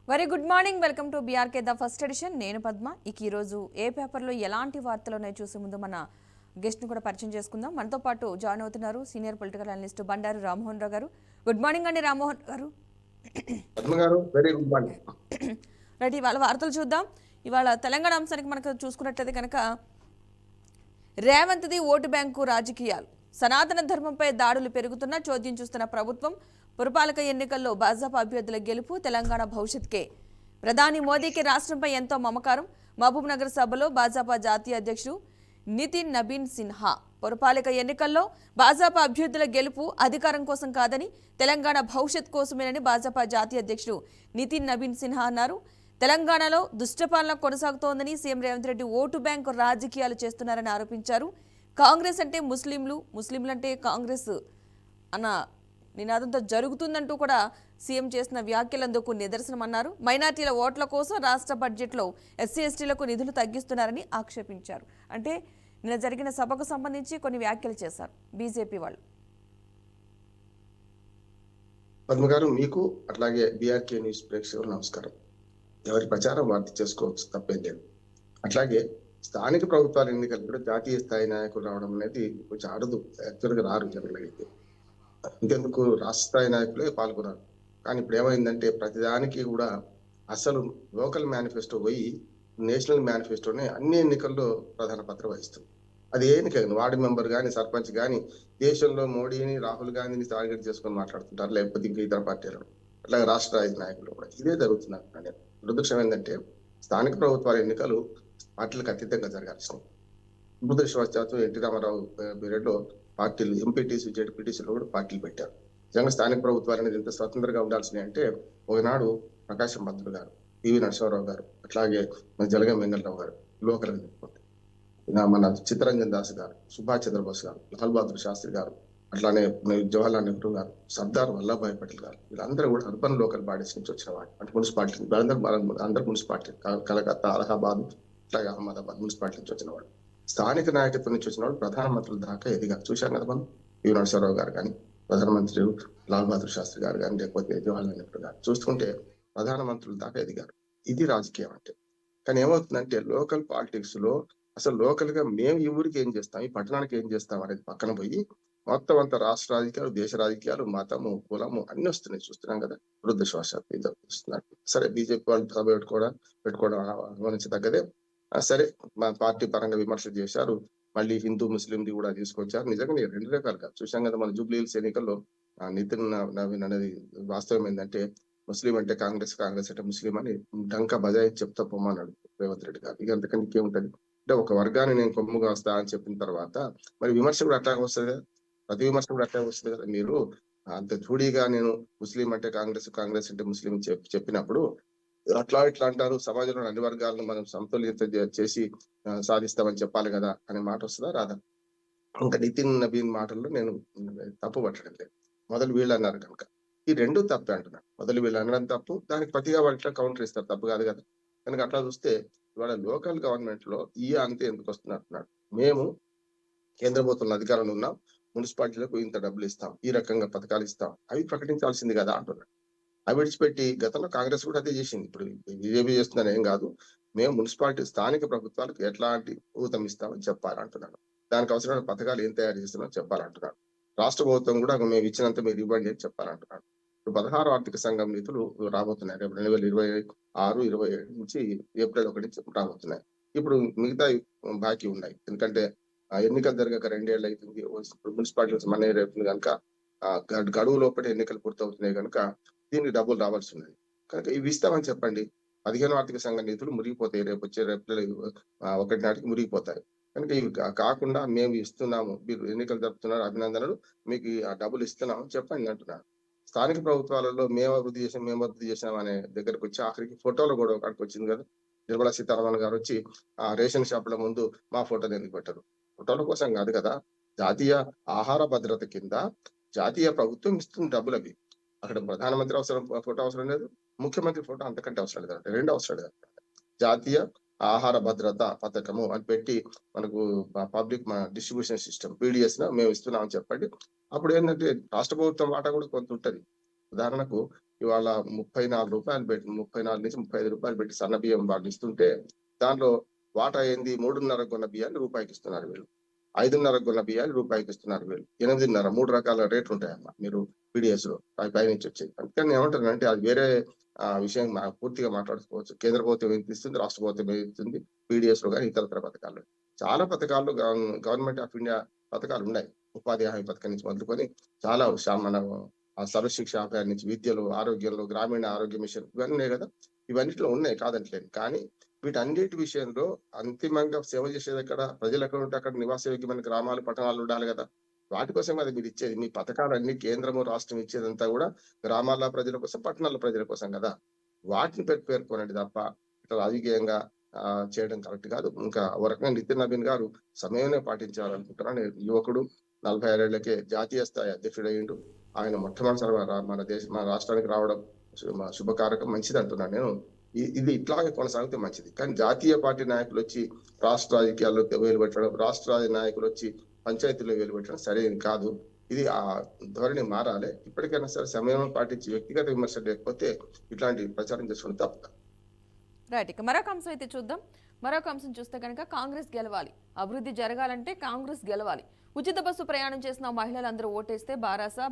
Very good morning. Welcome to BRK the first edition. నేను పద్మ. ఈ రోజు ఏ పేపర్లో ఎలాంటి వార్తలు ఉన్నాయో చూసే ముందు మన గెస్ట్ని కూడా పరిచయం చేసుకుందాం. మనతో పాటు జాయిన్ అవుతున్నారు senior political analyst Bandaru Rammohan Rao గారు. గుడ్ మార్నింగ్ అండి రామ్మోహన్ గారు. Very good morning. రైట్, ఇవాళ వార్తలు చూద్దాం. ఇవాళ తెలంగాణ అంశానికి మనకు చూసుకున్నట్లయితే కనుక రేవంత్ది ఓటు బ్యాంకు రాజకీయాలు, సనాతన ధర్మంపై దాడులు పెరుగుతున్న చోద్యం చూస్తున్న ప్రభుత్వం, పురపాలక ఎన్నికల్లో భాజపా అభ్యర్థుల గెలుపు, తెలంగాణ భవిష్యత్కే ప్రధాని మోదీకి రాష్ట్రంపై ఎంతో మమకారం, మహబూబ్ నగర్ సభలో భాజపా జాతీయ అధ్యక్షుడు నితిన్ నబీన్ సిన్హా, పురపాలక ఎన్నికల్లో భాజపా అభ్యర్థుల గెలుపు అధికారం కోసం కాదని తెలంగాణ భవిష్యత్ కోసమేనని భాజపా జాతీయ అధ్యక్షుడు నితిన్ నబీన్ సిన్హా అన్నారు. తెలంగాణలో దుష్టపాలన కొనసాగుతోందని CM Revanth Reddy vote bank రాజకీయాలు చేస్తున్నారని ఆరోపించారు. కాంగ్రెస్ అంటే ముస్లింలంటే కాంగ్రెస్ అన్న నినాదంతో జరుగుతుందంటూ కూడా సీఎం చేసిన వ్యాఖ్యలందుకు నిదర్శనమన్నారు. మైనార్టీల ఓట్ల కోసం రాష్ట్ర బడ్జెట్లో ఎస్సీ ఎస్టీలకు నిధులు తగ్గిస్తున్నారని ఆక్షేపించారు. అంటే నిన్న జరిగిన సభకు సంబంధించి కొన్ని వ్యాఖ్యలు చేశారు బీజేపీ వాళ్ళు. పద్మ గారు, మీకు అట్లాగే బీఆర్కే న్యూస్ ప్రేక్షకులు నమస్కారం. ఎవరి ప్రచారం వార్త చేసుకోవచ్చు, తప్పేం లేదు. అట్లాగే స్థానిక ప్రభుత్వాల ఎన్నికలు కూడా జాతీయ స్థాయి నాయకులు రావడం అనేది కొంచెం అరుదు. యాక్చువల్గా రారు జరగలిగితే. ఇంకెందుకు రాష్ట్ర స్థాయి నాయకులే పాల్గొన్నారు. కానీ ఇప్పుడు ఏమైందంటే ప్రతిదానికి కూడా అసలు లోకల్ మేనిఫెస్టో పోయి నేషనల్ మేనిఫెస్టోనే అన్ని ఎన్నికల్లో ప్రధాన పాత్ర వహిస్తుంది. అది ఏ ఎన్నిక, వార్డు మెంబర్ కానీ సర్పంచ్ కానీ దేశంలో మోడీని రాహుల్ గాంధీని టార్గెట్ చేసుకొని మాట్లాడుతుంటారు, లేకపోతే ఇంకా ఇతర పార్టీలను. అట్లాగే రాష్ట్ర నాయకులు కూడా ఇదే జరుగుతున్నారు. దురదృష్టం ఏంటంటే స్థానిక ప్రభుత్వాల ఎన్నికలు పార్టీలకు అతీతంగా జరగాల్సినవి. దురదృష్టవశాత్తు ఎన్టీ రామారావు పీరియడ్లో పార్టీలు ఎంపీటీసీ జెడ్పీటీసీలో కూడా పార్టీలు పెట్టారు. నిజంగా స్థానిక ప్రభుత్వాలు అనేది ఎంత స్వతంత్రంగా ఉండాల్సినవి అంటే ఒకనాడు ప్రకాశం పంతులు గారు, పివి నరసింహారావు గారు, అట్లాగే మన జలగం వెంగళరావు గారు లోకల్ మన చిత్తరంజన్ దాస్ గారు, సుభాష్ చంద్రబోస్ గారు, లాల్ బహదూర్ శాస్త్రి గారు, అట్లానే జవహర్లాల్ నెహ్రూ గారు, సర్దార్ వల్లభాయ్ పటేల్ గారు, వీళ్ళందరూ కూడా అర్బన్ లోకల్ బాడీస్ నుంచి వచ్చిన వాళ్ళు. అంటే మున్సిపాలిటీ అందరు మున్సిపాలిటీ, కలకత్తా, అలహాబాద్, అట్లాగే అహ్మదాబాద్ మున్సిపాలిటీ నుంచి వచ్చిన వాళ్ళు. స్థానిక నాయకత్వం నుంచి వచ్చిన వాళ్ళు ప్రధానమంత్రుల దాకా ఎదిగారు. చూశాం కదా మనం. పివి నరసింహారావు గారు కానీ, ప్రధానమంత్రి లాల్ బహదూర్ శాస్త్రి గారు కానీ, లేకపోతే జవహర్లాల్ నెహ్రూ గారు చూస్తుంటే ప్రధానమంత్రుల దాకా ఎదిగారు. ఇది రాజకీయం అంటే. కానీ ఏమవుతుందంటే లోకల్ పాలిటిక్స్ లో అసలు లోకల్ గా మేము ఈ ఊరికి ఏం చేస్తాం, ఈ పట్టణానికి ఏం చేస్తాం అనేది పక్కన పోయి మొత్తం అంతా రాష్ట్ర రాజకీయాలు, దేశ రాజకీయాలు, మతము, కులము అన్ని వస్తున్నాయి. చూస్తున్నాం కదా. దురదృష్టవశాత్తు ఇది వస్తున్నారు. సరే, బీజేపీ వాళ్ళు సభ పెట్టుకోవడం గమనించదగ్గదే. సరే, మా పార్టీ పరంగా విమర్శలు చేశారు. మళ్ళీ హిందూ ముస్లింది కూడా తీసుకొచ్చారు. నిజంగా రెండు రకాలుగా చూసాం కదా. మన జూబ్లీ హిల్స్ ఎన్నికల్లో నితిన్ నవీన్ అనేది వాస్తవం ఏంటంటే ముస్లిం అంటే కాంగ్రెస్, కాంగ్రెస్ అంటే ముస్లిం అని డంకా బజాయి చెప్తా పొమ్మన్నాడు రేవంత్ రెడ్డి గారు. ఇక అంతకని ఇంకేముంటది. అంటే ఒక వర్గాన్ని నేను కొమ్ముగా వస్తా అని చెప్పిన తర్వాత మరి విమర్శ కూడా అట్లాగే వస్తుంది కదా. ప్రతి విమర్శ కూడా అట్లాగే వస్తుంది కదా. మీరు అంత జూడీగా నేను ముస్లిం అంటే కాంగ్రెస్, కాంగ్రెస్ అంటే ముస్లిం చెప్పినప్పుడు అట్లా ఇట్లా అంటారు. సమాజంలో అన్ని వర్గాలను మనం సమతుల్యత చేసి సాధిస్తామని చెప్పాలి కదా అనే మాట వస్తుందా, రాదా? ఇంకా నితిన్ నబీన్ మాటల్లో నేను తప్పు పట్టడం లేదు. మొదలు వీళ్ళు అన్నారు కనుక ఈ రెండు తప్పే అంటున్నాను. మొదలు వీళ్ళు అనడం తప్పు, దానికి ప్రతిగా వాళ్ళు కౌంటర్ ఇస్తారు. తప్పు కాదు కదా. కనుక అట్లా చూస్తే ఇవాళ లోకల్ గవర్నమెంట్ లో ఈ అంతే ఎందుకు వస్తున్నారు. మేము కేంద్ర ప్రభుత్వంలో అధికారంలో ఉన్నాం, మున్సిపాలిటీలకు ఇంత డబ్బులు ఇస్తాం, ఈ రకంగా పథకాలు ఇస్తాం, అవి ప్రకటించాల్సింది కదా అంటున్నాడు. అవి విడిచిపెట్టి గతంలో కాంగ్రెస్ కూడా అదే చేసింది. ఇప్పుడు బీజేపీ చేస్తుందని ఏం కాదు. మేము మున్సిపాలిటీ స్థానిక ప్రభుత్వాలకు ఎట్లాంటి ఊతం ఇస్తామని చెప్పాలంటున్నాను. దానికి అవసరమైన పథకాలు ఏం తయారు చేస్తున్నామో చెప్పాలంటున్నాను. రాష్ట్ర ప్రభుత్వం కూడా మేము ఇచ్చినంత మీరు ఇవ్వండి అని చెప్పాలంటున్నాను. ఇప్పుడు 16 ఆర్థిక సంఘం నిధులు రాబోతున్నాయి. రేపు 2026, 27 నుంచి ఏప్రిల్ 1 నుంచి రాబోతున్నాయి. ఇప్పుడు మిగతా బాకీ ఉన్నాయి. ఎందుకంటే ఎన్నికలు జరగక 2 ఏళ్ళు అవుతుంది. మున్సిపాలిటీ మన రేపు కనుక గడువు లోపల ఎన్నికలు పూర్తవుతున్నాయి కనుక దీనికి డబ్బులు రావాల్సి ఉన్నది. కనుక ఇవి ఇస్తామని చెప్పండి. 15 ఆర్థిక సంఘ నిధులు మురిగిపోతాయి. రేపు వచ్చే ఏప్రిల్ 1 నాటికి మురిగిపోతాయి. కనుక ఇవి కాకుండా మేము ఇస్తున్నాము, మీరు ఎన్నికలు జరుపుతున్నారు, అభినందనలు, మీకు ఆ డబ్బులు ఇస్తున్నాము చెప్పండి అంటున్నారు. స్థానిక ప్రభుత్వాలలో మేము అభివృద్ధి చేసాం అనే దగ్గరకు వచ్చి ఆఖరికి ఫోటోలు కూడా అక్కడికి వచ్చింది కదా. నిర్మలా సీతారామన్ గారు వచ్చి ఆ రేషన్ షాపుల ముందు మా ఫోటోలు ఎందుకు పెట్టారు? ఫోటోల కోసం కాదు కదా. జాతీయ ఆహార భద్రత కింద జాతీయ ప్రభుత్వం ఇస్తుంది డబ్బులు. అవి అక్కడ ప్రధానమంత్రి ఫోటో అవసరం లేదు, ముఖ్యమంత్రి ఫోటో అంతకంటే అవసరం లేదు. అంటే రెండు అవసరం లేదు. జాతీయ ఆహార భద్రత పథకము అని పెట్టి మనకు పబ్లిక్ డిస్ట్రిబ్యూషన్ సిస్టమ్ PDS మేము ఇస్తున్నామని చెప్పండి. అప్పుడు ఏంటంటే రాష్ట్ర ప్రభుత్వం వాటా కూడా కొంత ఉంటది. ఉదాహరణకు ఇవాళ 34 రూపాయలు పెట్టి 34 నుంచి 35 రూపాయలు పెట్టి సన్న బియ్యం వాళ్ళు ఇస్తుంటే దానిలో వాటా ఏంది 3.5 కొన్న బియ్యాన్ని రూపాయికి ఇస్తున్నారు వీళ్ళు. 5.5 కొన్న బియ్యాన్ని రూపాయికి ఇస్తున్నారు వీళ్ళు. 8.5 3 రకాల రేట్లు ఉంటాయమ్మా మీరు పీడిఎస్ లో పైనుంచి వచ్చేది. అందుకని ఏమంటారంటే అది వేరే విషయం పూర్తిగా మాట్లాడుకోవచ్చు. కేంద్ర ప్రభుత్వం ఎంత ఇస్తుంది, రాష్ట్ర ప్రభుత్వం ఎంత ఇస్తుంది, పీడిఎస్ లో కానీ ఇతరత్ర పథకాలు చాలా పథకాలు గవర్నమెంట్ ఆఫ్ ఇండియా పథకాలు ఉన్నాయి. ఉపాధి హామీ పథకం నుంచి మొదలుకొని చాలా మన సర్వశిక్ష అభియాన్ నుంచి విద్యలో, ఆరోగ్యంలో, గ్రామీణ ఆరోగ్య మిషన్ ఇవన్నీ ఉన్నాయి కదా. ఇవన్నిట్లో ఉన్నాయి కాదంటలేదు. కానీ వీటన్నిటి విషయంలో అంతిమంగా సేవ చేసేది ఎక్కడ, ప్రజలు ఎక్కడ ఉంటే అక్కడ నివాస యోగ్యమైన గ్రామాలు, పట్టణాలు ఉండాలి కదా. వాటి కోసం కదా మీరు ఇచ్చేది. మీ పథకాలన్నీ కేంద్రము రాష్ట్రం ఇచ్చేదంతా కూడా గ్రామాల ప్రజల కోసం, పట్టణాల ప్రజల కోసం కదా. వాటిని పేర్కొనండి తప్ప ఇట్లా రాజకీయంగా చేయడం కరెక్ట్ కాదు. ఇంకా ఒక రకంగా నితిన్ నవీన్ గారు సమయమే పాటించాలనుకుంటున్నాను. యువకుడు 46 ఏళ్లకే జాతీయ స్థాయి అధ్యక్షుడు అయ్యిండు. ఆయన మొట్టమొదటిసారి మన రాష్ట్రానికి రావడం శుభకారకం, మంచిది అంటున్నాను నేను. ఇది ఇట్లాగే కొనసాగితే మంచిది. కానీ జాతీయ పార్టీ నాయకులు వచ్చి రాష్ట్ర రాజకీయాల్లో వేలు పెట్టడం, రాష్ట్ర నాయకులు వచ్చి పంచాయతీలో వేలు పెట్టడం సరైనది కాదు. ఇది ఆ ధోరణి మారాలి. ఇప్పటికైనా సరే సమయం పాటించి వ్యక్తిగత విమర్శ లేకపోతే ఇట్లాంటి ప్రచారం చేసుకోవడం తప్ప. రైట్. ఇక మరొక అంశం అయితే చూద్దాం. మరొక అంశం చూస్తే కనుక కాంగ్రెస్ గెలవాలి, అభివృద్ధి జరగాలంటే కాంగ్రెస్ గెలవాలి. ఉచిత బస్సు ప్రయాణం చేసిన మహిళలందరూ ఓటేస్తే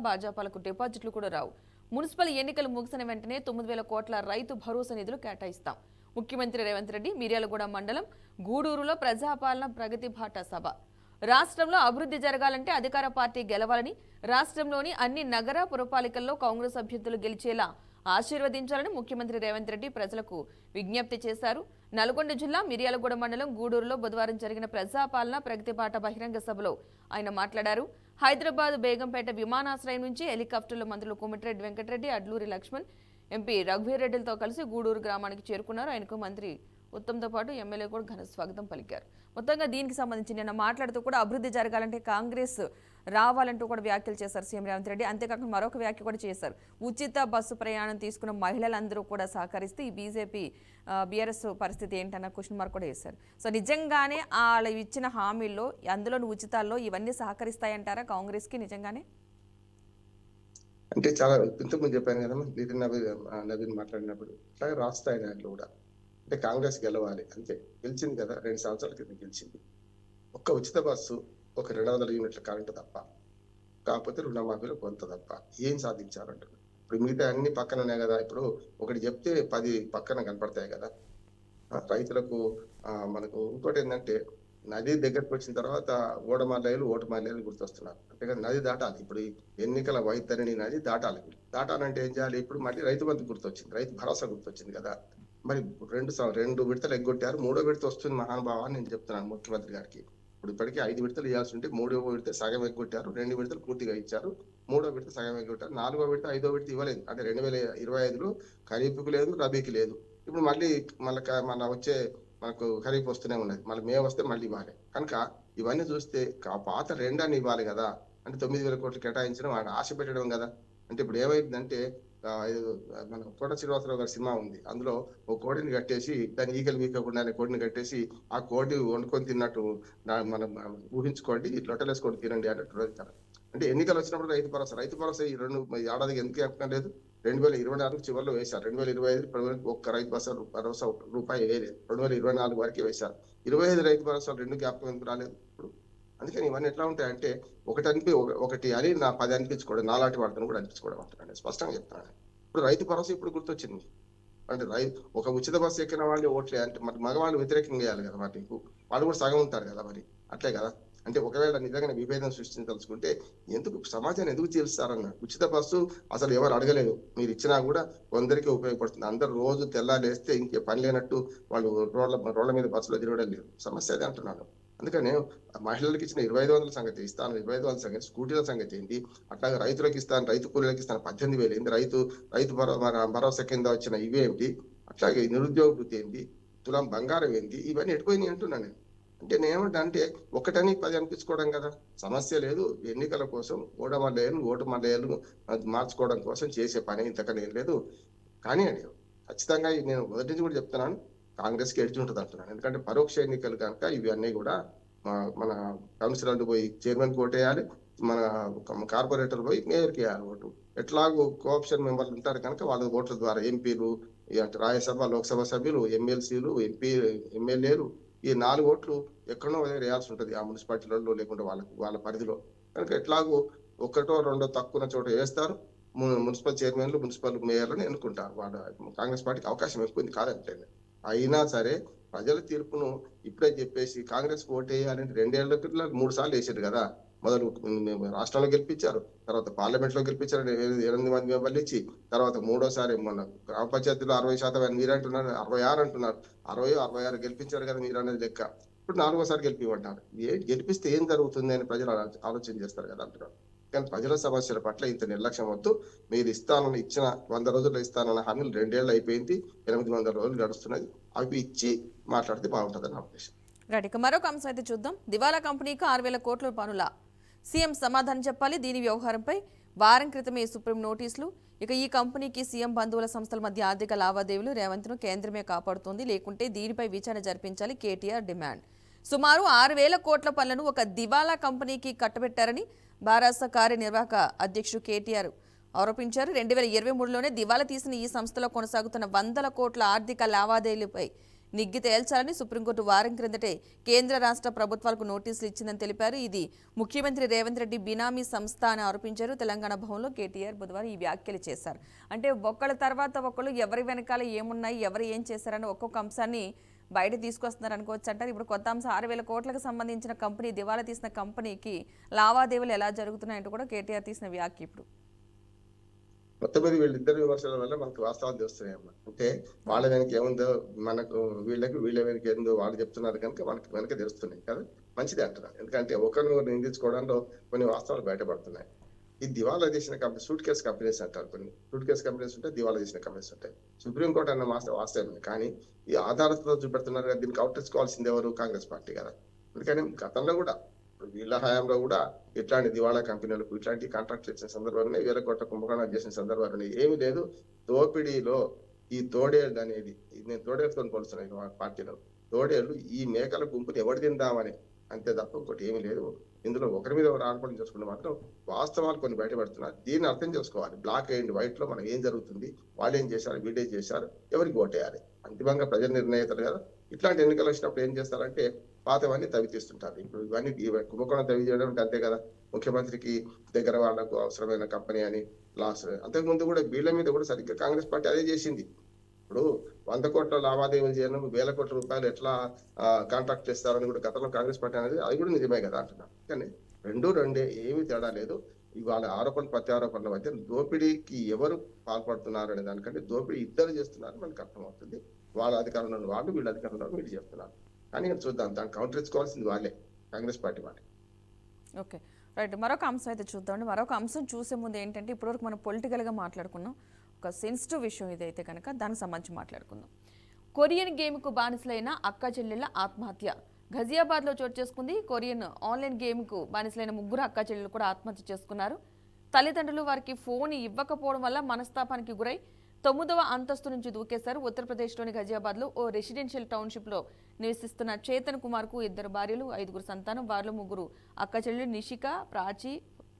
భాజపాలకు డిపాజిట్లు కూడా రావు. మున్సిపల్ ఎన్నికలు ముగిసిన వెంటనే 9,000 కోట్ల రైతు భరోసా నిధులు కేటాయిస్తాం. ముఖ్యమంత్రి రేవంత్ రెడ్డి మిర్యాలగూడ మండలం గూడూరులో ప్రజాపాలన ప్రగతి బాట సభ. రాష్ట్రంలో అభివృద్ధి జరగాలంటే అధికార పార్టీ గెలవాలని, రాష్ట్రంలోని అన్ని నగర పురపాలికల్లో కాంగ్రెస్ అభ్యర్థులు గెలిచేలా ఆశీర్వదించాలని ముఖ్యమంత్రి రేవంత్ రెడ్డి ప్రజలకు విజ్ఞప్తి చేశారు. నల్గొండ జిల్లా మిర్యాలగూడ మండలం గూడూరులో బుధవారం జరిగిన ప్రజాపాలన ప్రగతి బాట బహిరంగ సభలో ఆయన మాట్లాడారు. హైదరాబాద్ బేగంపేట విమానాశ్రయం నుంచి హెలికాప్టర్లో మంత్రులు కోమటిరెడ్డి వెంకటరెడ్డి, అడ్లూరి లక్ష్మణ్, ఎంపీ రఘువీర్ రెడ్డిలతో కలిసి గూడూరు గ్రామానికి చేరుకున్నారు. ఆయనకు మంత్రి ఉత్తమ్తో పాటు ఎమ్మెల్యే కూడా ఘన స్వాగతం పలికారు. మొత్తంగా దీనికి సంబంధించి నిన్న మాట్లాడుతూ కూడా అభివృద్ధి జరగాలంటే కాంగ్రెస్ రావాలంటూ కూడా వ్యాఖ్యలు చేశారు సీఎం రేవంత్ రెడ్డి. అంతేకాకుండా మరొక వ్యాఖ్య కూడా చేశారు. ఉచిత బస్సు ప్రయాణం తీసుకున్న మహిళలందరూ కూడా సహకరిస్తే ఈ బీజేపీ బీఆర్ఎస్ పరిస్థితి ఏంటన్న క్వశ్చన్ మార్క్ కూడా వేశారు. సో నిజంగానే వాళ్ళు ఇచ్చిన హామీల్లో అందులోని ఉచితాల్లో ఇవన్నీ సహకరిస్తాయంటారా కాంగ్రెస్కి నిజంగానే? అంటే చాలా ఇంతకుముందు చెప్పాను కదా నితిన్ నవీన్ మాట్లాడినప్పుడు అట్లాగే రాస్తాయి దాంట్లో కూడా. అంటే కాంగ్రెస్ గెలవాలి అంతే. గెలిచింది కదా, 2 సంవత్సరాల క్రితం గెలిచింది. ఒక్క ఉచిత బస్సు, ఒక 200 యూనిట్ల కరెంటు తప్ప, కాకపోతే రుణమాఫీలో కొంత తప్ప ఏం సాధించారంటారు. ఇప్పుడు మిగతా అన్ని పక్కన ఉన్నాయి కదా. ఇప్పుడు ఒకటి చెప్తే 10 పక్కన కనపడతాయి కదా. రైతులకు మనకు ఇంకోటి ఏంటంటే నది దగ్గరకు వచ్చిన తర్వాత ఓటమాలయాలు గుర్తొస్తున్నారు. అంతేకాదు నది దాటాలి. ఇప్పుడు ఎన్నికల వైతరిణి నది దాటాలి. దాటాలంటే ఏం చేయాలి? ఇప్పుడు మళ్ళీ రైతు బంధు గుర్తొచ్చింది, రైతు భరోసా గుర్తొచ్చింది కదా. మరి 2 విడతలు ఎగ్గొట్టారు. 3వ విడత వస్తుంది మహానుభావ అని నేను చెప్తున్నాను ముఖ్యమంత్రి గారికి. ఇప్పుడు ఇప్పటికీ 5 విడతలు ఇవ్వాల్సి ఉంటే 3వ విడత సగం ఎగ్గొట్టారు, 2 విడతలు పూర్తిగా ఇచ్చారు, 3వ విడత సగం ఎగ్గొట్టారు, 4వ విడత 5వ విడత ఇవ్వలేదు. అంటే 2025లో ఖరీఫ్కు లేదు, రబీకి లేదు. ఇప్పుడు మళ్ళీ మన వచ్చే మనకు ఖరీఫ్ వస్తూనే ఉన్నది. మళ్ళీ మే వస్తే మళ్ళీ ఇవ్వాలి. కనుక ఇవన్నీ చూస్తే పాత 2 అని ఇవ్వాలి కదా. అంటే 9,000 కోట్లు కేటాయించడం ఆశ పెట్టడం కదా. అంటే ఇప్పుడు ఏమైందంటే మన కోట శ్రీనివాసరావు గారి సినిమా ఉంది. అందులో ఒక కోడిని కట్టేసి దాన్ని ఈకలు వీకకుండా కోడిని కట్టేసి ఆ కోడి వండుకొని తిన్నట్టు మనం ఊహించుకోండి, లొట్టలేసుకొని తినండి అన్నట్టు. అంటే ఎన్నికలు వచ్చినప్పుడు రైతు భరోసా ఈ 2 ఏడాదికి ఎందుకు చెప్పడం లేదు? 2024 చివరిలో వేశారు. 2025 ఒక్క రైతు భరోసా రూపాయి వేయలేదు. 2024 వరకే వేశారు. 25 రైతు భరోసాలు 2 జ్ఞాపకం ఎందుకు రాలేదు ఇప్పుడు? అందుకని ఇవన్నీ ఎట్లా ఉంటాయంటే ఒకటి అని 10 అనిపించుకోవడం, నాలాంటి వాటిని కూడా అనిపించుకోవడం అంటున్నాను. స్పష్టంగా చెప్తాను. ఇప్పుడు రైతు భరోసా ఇప్పుడు గుర్తొచ్చింది. అంటే ఒక ఉచిత బస్సు ఎక్కిన వాళ్ళు ఓట్లే అంటే మరి మగవాళ్ళు వ్యతిరేకంగా వేయాలి కదా. మరి వాళ్ళు కూడా సగం ఉంటారు కదా. మరి అట్లే కదా. అంటే ఒకవేళ నిజంగా విభేదం సృష్టించదలుచుకుంటే ఎందుకు సమాజాన్ని ఎందుకు చేస్తారన్న ఉచిత బస్సు అసలు ఎవరు అడగలేదు. మీరు ఇచ్చినా కూడా కొందరికి ఉపయోగపడుతుంది. అందరు రోజు తెల్లాలేస్తే ఇంకే పని లేనట్టు వాళ్ళు రోడ్ల మీద బస్సులో తిరగడం లేదు. సమస్య అదే అంటున్నాను. అందుకని మహిళలకు ఇచ్చిన 2,500 సంగతి ఇస్తాను, 2,500 సంగతి, స్కూటీల సంగతి ఏంటి, అట్లాగే రైతులకు ఇస్తాను, రైతు కూలీలకు ఇస్తాను 18,000 ఏంటి, రైతు భరోసా కింద వచ్చిన ఇవేంటి, అట్లాగే నిరుద్యోగ వృత్తి ఏంటి, తులం బంగారం ఏంటి, ఇవన్నీ ఎటుపోయినాయి అంటున్నాను నేను. అంటే నేనేమంటా అంటే 1 అని 10 అనిపించుకోవడం కదా. సమస్య లేదు. ఎన్నికల కోసం ఓటు మల్లయ్యలు మార్చుకోవడం కోసం చేసే పని ఇంతకని ఏం లేదు. కానీ ఖచ్చితంగా నేను మొదటి నుంచి కూడా చెప్తున్నాను, కాంగ్రెస్కి ఎడ్జ్ ఉంటుంది అంటున్నాను. ఎందుకంటే పరోక్ష ఎన్నికలు కనుక ఇవన్నీ కూడా మన కౌన్సిలర్లు పోయి చైర్మన్ ఓటేయాలి, మన కార్పొరేటర్ పోయి మేయర్కి వేయాలి ఓటు. ఎట్లాగో కోఆప్షన్ మెంబర్లు ఉంటారు కనుక వాళ్ళ ఓట్ల ద్వారా ఎంపీలు, రాజ్యసభ, లోక్సభ సభ్యులు, ఎమ్మెల్సీలు, ఎమ్మెల్యేలు ఈ 4 ఓట్లు ఎక్కడో వేయాల్సి ఉంటుంది ఆ మున్సిపాలిటీలలో, లేకుంటే వాళ్ళ పరిధిలో. కనుక ఎట్లాగో ఒకటో రెండో తక్కువ చోట వేస్తారు. మున్సిపల్ చైర్మన్లు, మున్సిపల్ మేయర్లను ఎన్నుకుంటారు. కాంగ్రెస్ పార్టీకి అవకాశం ఎక్కువ కాదంటే. అయినా సరే ప్రజల తీర్పును ఇప్పుడే చెప్పేసి కాంగ్రెస్ ఓటేయాలని 2 ఏళ్ల 3 సార్లు వేసారు కదా. మొదలు రాష్ట్రంలో గెలిపించారు, తర్వాత పార్లమెంట్ లో గెలిపించారు 8 మంది మెంబర్లు ఇచ్చి, తర్వాత 3ఓసారి మన గ్రామ పంచాయతీలో 60% అని మీరు అంటున్నారు, 66 అంటున్నారు. 66 గెలిపించారు కదా మీరు అనేది లెక్క. ఇప్పుడు 4ఓసారి గెలిపిమంటారు. గెలిపిస్తే ఏం జరుగుతుంది అని ప్రజలు ఆలోచన చేస్తారు కదా అంటున్నారు. కానీ ప్రజల సమస్యల పట్ల ఇంత నిర్లక్ష్యం వద్దు. మీరు ఇచ్చిన 100 రోజుల్లో ఇస్తానన్న హామీలు 2 ఏళ్ళు అయిపోయింది, 800 రోజులు గడుస్తున్నది. అవి ఇచ్చి మాట్లాడితే బాగుంటుంది నా ఉద్దేశం. రైట్, ఇక మరొక అంశం అయితే చూద్దాం. దివాలా కంపెనీకి 6,000 కోట్ల పనుల సీఎం సమాధానం చెప్పాలి. దీని వ్యవహారంపై వారం క్రితమే సుప్రీం నోటీసులు. ఇక ఈ కంపెనీకి సీఎం బంధువుల సంస్థల మధ్య ఆర్థిక లావాదేవీలు రేవంత్ను కేంద్రమే కాపాడుతోంది, లేకుంటే దీనిపై విచారణ జరిపించాలి కేటీఆర్ డిమాండ్. సుమారు 6,000 కోట్ల పనులను ఒక దివాలా కంపెనీకి కట్టబెట్టారని భారత కార్యనిర్వాహక అధ్యక్షుడు కేటీఆర్ ఆరోపించారు. 2023లోనే దివాలా తీసిన ఈ సంస్థలో కొనసాగుతున్న 100 కోట్ల ఆర్థిక లావాదేవీలపై నిగ్గి తేల్చాలని సుప్రీంకోర్టు వారం క్రిందటే కేంద్ర రాష్ట్ర ప్రభుత్వాలకు నోటీసులు ఇచ్చిందని తెలిపారు. ఇది ముఖ్యమంత్రి రేవంత్ రెడ్డి బినామీ సంస్థ అని ఆరోపించారు. తెలంగాణ భవన్లో కేటీఆర్ బుధవారం ఈ వ్యాఖ్యలు చేశారు. అంటే ఒకళ్ళ తర్వాత ఒకళ్ళు ఎవరి వెనకాల ఏమున్నాయి, ఎవరు ఏం చేశారని ఒక్కొక్క అంశాన్ని బయట తీసుకొస్తున్నారు అనుకోవచ్చు అంటారు. ఇప్పుడు కొత్త అంశం 6,000 కోట్లకు సంబంధించిన కంపెనీ, దివాలా తీసిన కంపెనీకి లావాదేవీలు ఎలా జరుగుతున్నాయంటూ కూడా కేటీఆర్ తీసిన వ్యాఖ్య. ఇప్పుడు మొత్తం మీద వీళ్ళిద్దరు విమర్శల వల్ల మనకు వాస్తవాలు తెలుస్తున్నాయి అమ్మా. అంటే వాళ్ళ వెనక ఏముందో మనకు, వీళ్ళ వెనక ఏందో వాళ్ళు చెప్తున్నారు కనుక మనకి వెనక తెలుస్తున్నాయి కదా. మంచిది అంటున్నాను. ఎందుకంటే ఒకరిని నిందించుకోవడంలో కొన్ని వాస్తవాలు బయటపడుతున్నాయి. ఈ దివాలా చేసిన కంపెనీ సూట్ కేసు కంపెనీస్ అంటారు. కొన్ని సూట్ కేసు కంపెనీస్ ఉంటాయి, దివాలా చేసిన కంపెనీస్ ఉంటాయి. సుప్రీంకోర్టు అన్న వాస్తవమే. కానీ ఈ ఆధారాలతో చూపెడుతున్నారు కదా, దీనికి అవుట్ తెచ్చుకోవాల్సింది ఎవరు? కాంగ్రెస్ పార్టీ కదా. అందుకని గతంలో కూడా వీళ్ళ హయాంలో కూడా ఇట్లాంటి దివాళా కంపెనీలకు ఇట్లాంటి కాంట్రాక్ట్ ఇచ్చిన సందర్భాన్ని, 1,000 కోట్ల కుంభకోణాలు చేసిన సందర్భాలు ఏమీ లేదు. దోపిడీలో ఈ తోడేళ్ళు అనేది, నేను తోడేళ్ళతో కొలుస్తున్నాను పార్టీలో, తోడేళ్ళు ఈ మేకల గుంపుని ఎవరు తిందామని అంతే తప్ప ఇంకోటి ఏమీ లేదు. ఇందులో ఒకరి మీద ఒకరు ఆరోపణ చేసుకుంటే మాత్రం వాస్తవాలు కొన్ని బయటపడుతున్నారు. దీన్ని అర్థం చేసుకోవాలి. బ్లాక్ అండ్ వైట్ లో మనం ఏం జరుగుతుంది, వాళ్ళు ఏం చేశారు, వీడే చేశారు, ఎవరికి ఓటేయాలి. అంతిమంగా ప్రజల నిర్ణయితలు కదా. ఇట్లాంటి ఎన్నికలు వచ్చినప్పుడు ఏం చేస్తారంటే పాతవన్నీ తవ్వితీస్తుంటారు. ఇప్పుడు ఇవన్నీ కుంభకోణం తవ్వి చేయడం అంతే కదా. ముఖ్యమంత్రికి దగ్గర వాళ్లకు అవసరమైన కంపెనీ అని లాస్. అంతకుముందు కూడా వీళ్ళ మీద కూడా సరిగ్గా కాంగ్రెస్ పార్టీ అదే చేసింది. ఇప్పుడు 100 కోట్ల లావాదేవీలు చేయడం, 1,000 కోట్ల రూపాయలు ఎట్లా కాంట్రాక్ట్ చేస్తారని కూడా గతంలో కాంగ్రెస్ పార్టీ అనేది అది కూడా నిజమే కదా అంటున్నారు. కానీ రెండే, ఏమీ తేడా లేదు. ఇవాళ ఆరోపణలు ప్రత్యారోపణల మధ్య దోపిడీకి ఎవరు పాల్పడుతున్నారు అనే దానికంటే దోపిడీ ఇద్దరు చేస్తున్నారు మనకు అర్థమవుతుంది. వాళ్ళ అధికారంలో వాళ్ళు, వీళ్ళ అధికారంలో వీళ్ళు చేస్తున్నారు. కానీ చూద్దాం, దాన్ని కౌంటర్ ఇచ్చుకోవాల్సింది వాళ్ళే, కాంగ్రెస్ పార్టీ వాళ్ళే. Okay, right. మరొక అంశం అయితే చూద్దామండి. మరొక అంశం చూసే ముందు ఏంటంటే, ఇప్పటివరకు మనం పొలిటికల్గా మాట్లాడుకున్నాం, ఒక సెన్సిటివ్ విషయం ఇదైతే కనుక దానికి సంబంధించి మాట్లాడుకుందాం. కొరియన్ గేమ్కు బానిసలైన అక్క చెల్లెళ్ళ ఆత్మహత్య ఘజియాబాద్లో చోటు చేసుకుంది. కొరియన్ ఆన్లైన్ గేమ్కు బానిసలైన 3 అక్క చెల్లెలు కూడా ఆత్మహత్య చేసుకున్నారు. తల్లిదండ్రులు వారికి ఫోన్ ఇవ్వకపోవడం వల్ల మనస్తాపానికి గురై 9వ అంతస్తు నుంచి దూకేశారు. ఉత్తరప్రదేశ్లోని ఘజియాబాద్లో ఓ రెసిడెన్షియల్ టౌన్షిప్లో నివసిస్తున్న చేతన్ కుమార్కు 2 భార్యలు, 5 సంతానం. వారిలో 3 అక్క చెల్లెలు నిషిక, ప్రాచి,